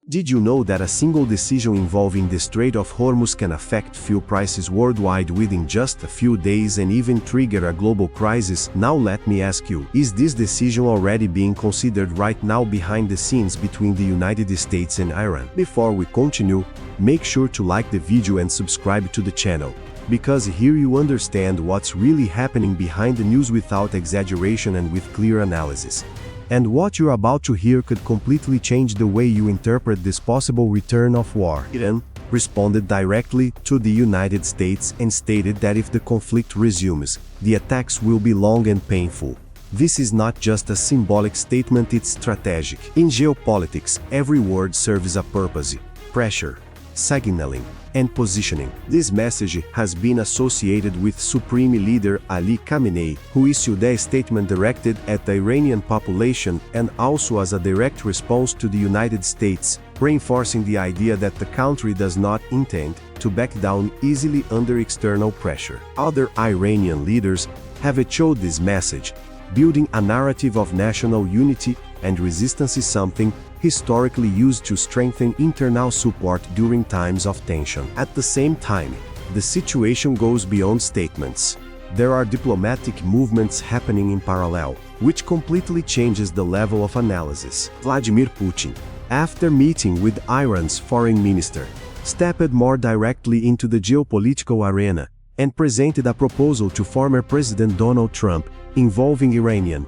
Did you know that a single decision involving the Strait of Hormuz can affect fuel prices worldwide within just a few days and even trigger a global crisis? Now let me ask you, is this decision already being considered right now behind the scenes between the United States and Iran? Before we continue, make sure to like the video and subscribe to the channel, because here you understand what's really happening behind the news without exaggeration and with clear analysis. And what you're about to hear could completely change the way you interpret this possible return of war. Iran responded directly to the United States and stated that if the conflict resumes, the attacks will be long and painful. This is not just a symbolic statement, it's strategic. In geopolitics, every word serves a purpose: pressure, signaling, and positioning. This message has been associated with Supreme Leader Ali Khamenei, who issued a statement directed at the Iranian population and also as a direct response to the United States, reinforcing the idea that the country does not intend to back down easily under external pressure. Other Iranian leaders have echoed this message, building a narrative of national unity and resistance is something historically used to strengthen internal support during times of tension. At the same time, the situation goes beyond statements. There are diplomatic movements happening in parallel, which completely changes the level of analysis. Vladimir Putin, after meeting with Iran's foreign minister, stepped more directly into the geopolitical arena and presented a proposal to former President Donald Trump involving uranium,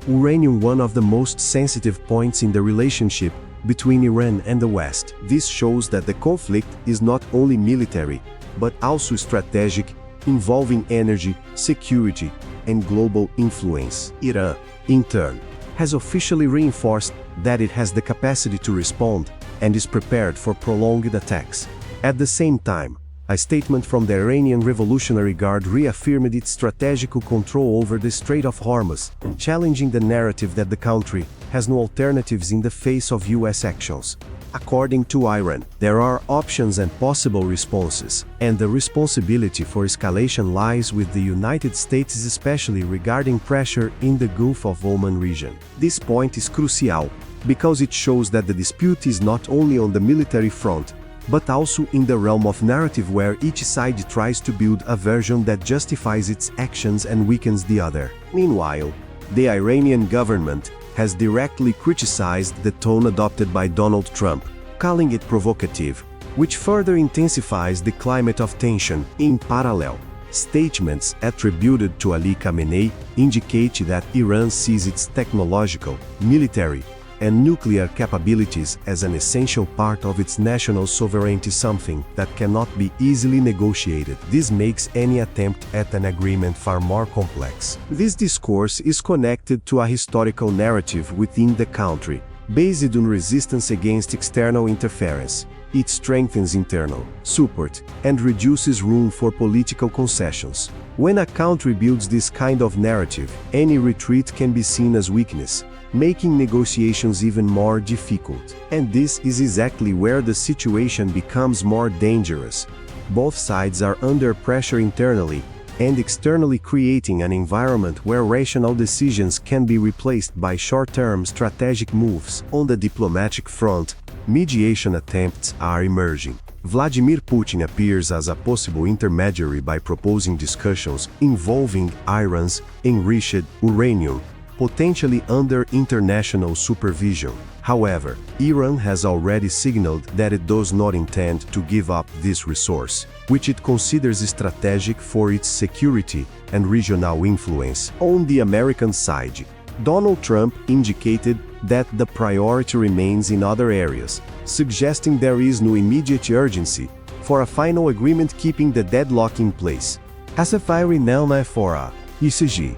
one of the most sensitive points in the relationship between Iran and the West. This shows that the conflict is not only military, but also strategic, involving energy, security, and global influence. Iran, in turn, has officially reinforced that it has the capacity to respond and is prepared for prolonged attacks. At the same time, a statement from the Iranian Revolutionary Guard reaffirmed its strategic control over the Strait of Hormuz, challenging the narrative that the country has no alternatives in the face of US actions. According to Iran, there are options and possible responses, and the responsibility for escalation lies with the United States, especially regarding pressure in the Gulf of Oman region. This point is crucial, because it shows that the dispute is not only on the military front, but also in the realm of narrative, where each side tries to build a version that justifies its actions and weakens the other. Meanwhile, the Iranian government has directly criticized the tone adopted by Donald Trump, calling it provocative, which further intensifies the climate of tension. In parallel, statements attributed to Ali Khamenei indicate that Iran sees its technological, military, and nuclear capabilities as an essential part of its national sovereignty, something that cannot be easily negotiated. This makes any attempt at an agreement far more complex. This discourse is connected to a historical narrative within the country, based on resistance against external interference. It strengthens internal support and reduces room for political concessions. When a country builds this kind of narrative, any retreat can be seen as weakness, making negotiations even more difficult. And this is exactly where the situation becomes more dangerous. Both sides are under pressure internally and externally, creating an environment where rational decisions can be replaced by short-term strategic moves. On the diplomatic front, mediation attempts are emerging. Vladimir Putin appears as a possible intermediary by proposing discussions involving Iran's enriched uranium, potentially under international supervision. However, Iran has already signaled that it does not intend to give up this resource, which it considers strategic for its security and regional influence. On the American side, Donald Trump indicated that the priority remains in other areas, suggesting there is no immediate urgency for a final agreement, keeping the deadlock in place. As a fiery now for a ECG,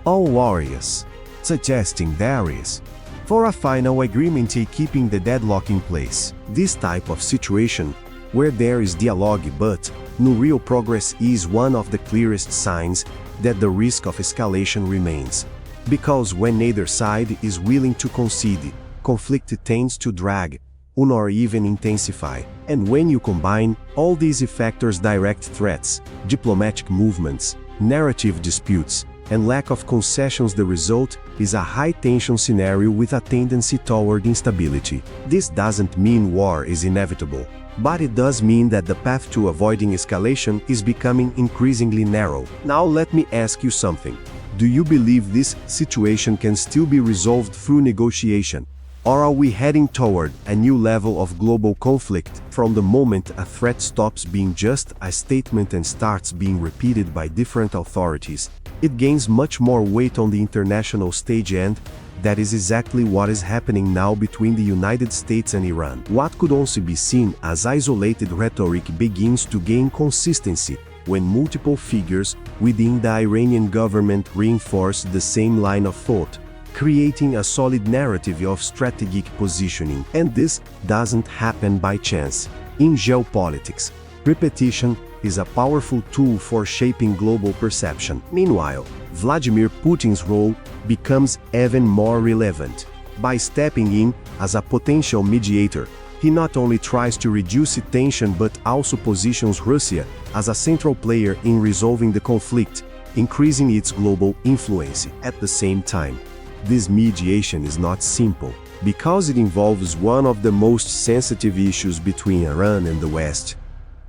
all warriors, suggesting there is for a final agreement keeping the deadlock in place. This type of situation, where there is dialogue but no real progress, is one of the clearest signs that the risk of escalation remains. Because when neither side is willing to concede, conflict tends to drag on or even intensify. And when you combine all these factors, direct threats, diplomatic movements, narrative disputes, and lack of concessions. The result is a high-tension scenario with a tendency toward instability. This doesn't mean war is inevitable, but it does mean that the path to avoiding escalation is becoming increasingly narrow. Now let me ask you something. Do you believe this situation can still be resolved through negotiation? Or are we heading toward a new level of global conflict from the moment a threat stops being just a statement and starts being repeated by different authorities? It gains much more weight on the international stage, and that is exactly what is happening now between the United States and Iran. What could also be seen as isolated rhetoric begins to gain consistency when multiple figures within the Iranian government reinforce the same line of thought, creating a solid narrative of strategic positioning. And this doesn't happen by chance. In geopolitics, repetition is a powerful tool for shaping global perception. Meanwhile, Vladimir Putin's role becomes even more relevant. By stepping in as a potential mediator, he not only tries to reduce tension but also positions Russia as a central player in resolving the conflict, increasing its global influence. At the same time, this mediation is not simple, because it involves one of the most sensitive issues between Iran and the West: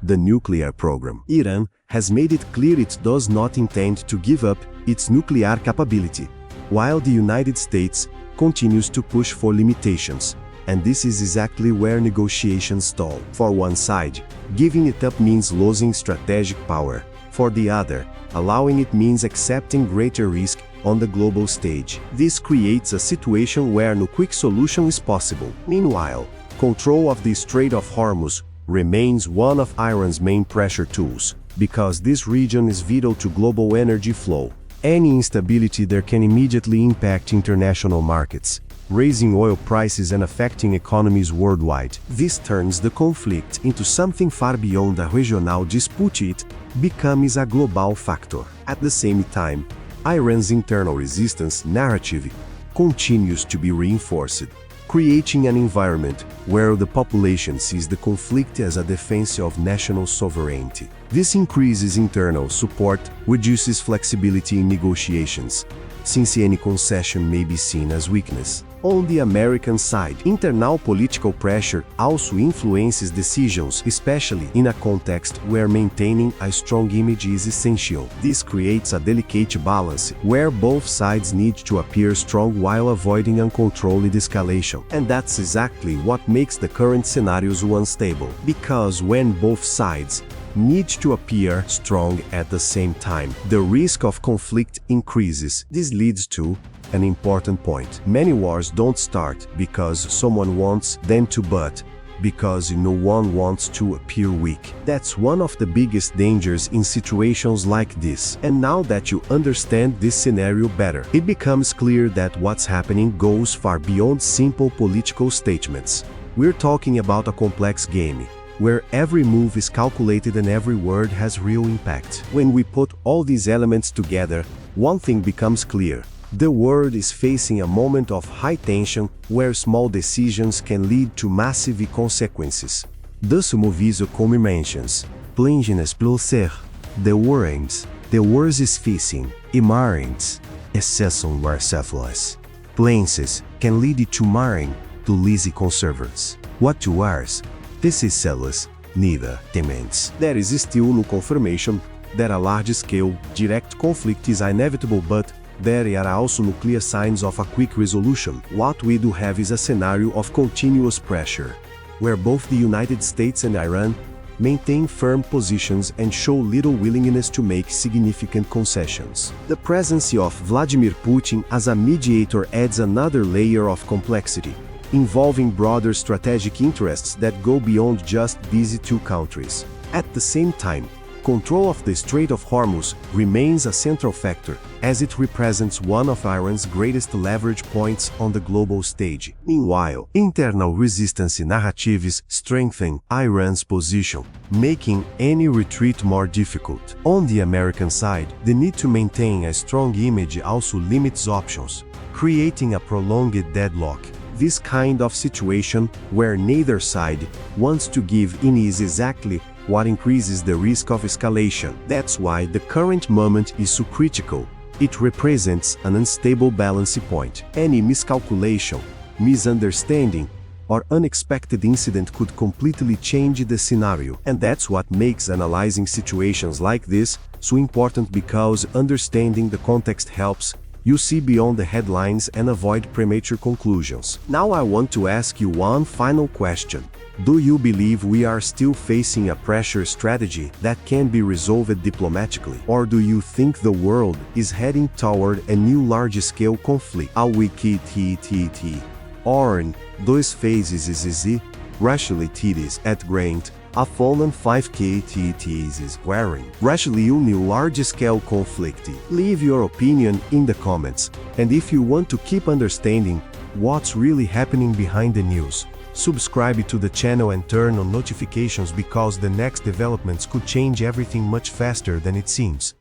the nuclear program. Iran has made it clear it does not intend to give up its nuclear capability, while the United States continues to push for limitations. And this is exactly where negotiations stall. For one side, giving it up means losing strategic power. For the other, allowing it means accepting greater risk on the global stage. This creates a situation where no quick solution is possible. Meanwhile, control of the Strait of Hormuz remains one of Iran's main pressure tools, because this region is vital to global energy flow. Any instability there can immediately impact international markets, raising oil prices and affecting economies worldwide. This turns the conflict into something far beyond a regional dispute. It becomes a global factor. At the same time, Iran's internal resistance narrative continues to be reinforced, creating an environment where the population sees the conflict as a defense of national sovereignty. This increases internal support, reduces flexibility in negotiations, since any concession may be seen as weakness. On the American side, internal political pressure also influences decisions, especially in a context where maintaining a strong image is essential. This creates a delicate balance, where both sides need to appear strong while avoiding uncontrolled escalation. And that's exactly what makes the current scenarios unstable, because when both sides need to appear strong at the same time, the risk of conflict increases. This leads to an important point. Many wars don't start because someone wants them to, but because no one wants to appear weak. That's one of the biggest dangers in situations like this. And now that you understand this scenario better, it becomes clear that what's happening goes far beyond simple political statements. We're talking about a complex game, where every move is calculated and every word has real impact. When we put all these elements together, one thing becomes clear. The world is facing a moment of high tension where small decisions can lead to massive consequences. Thus movies como mentions, plângenes pelo ser, the worms, the worst is facing, imarins, excessum warcephalus. Places can lead to marring, to lazy conservers. What to ours? This is cellus, neither temens. There is still no confirmation that a large-scale, direct conflict is inevitable, but there are also no clear signs of a quick resolution. What we do have is a scenario of continuous pressure, where both the United States and Iran maintain firm positions and show little willingness to make significant concessions. The presence of Vladimir Putin as a mediator adds another layer of complexity, involving broader strategic interests that go beyond just these two countries. At the same time, control of the Strait of Hormuz remains a central factor, as it represents one of Iran's greatest leverage points on the global stage. Meanwhile, internal resistance narratives strengthen Iran's position, making any retreat more difficult. On the American side, the need to maintain a strong image also limits options, creating a prolonged deadlock. This kind of situation, where neither side wants to give in, is exactly what increases the risk of escalation. That's why the current moment is so critical, It represents an unstable balance point. Any miscalculation, misunderstanding, or unexpected incident could completely change the scenario. And that's what makes analyzing situations like this so important, because understanding the context helps you see beyond the headlines and avoid premature conclusions. Now I want to ask you one final question. Do you believe we are still facing a pressure strategy that can be resolved diplomatically? Or do you think the world is heading toward a new large-scale conflict? Orn, dois phases racially titties at Grant, a fallen 5k titties wearing. Racially new large-scale conflict. Leave your opinion in the comments. And if you want to keep understanding what's really happening behind the news, subscribe to the channel and turn on notifications, because the next developments could change everything much faster than it seems.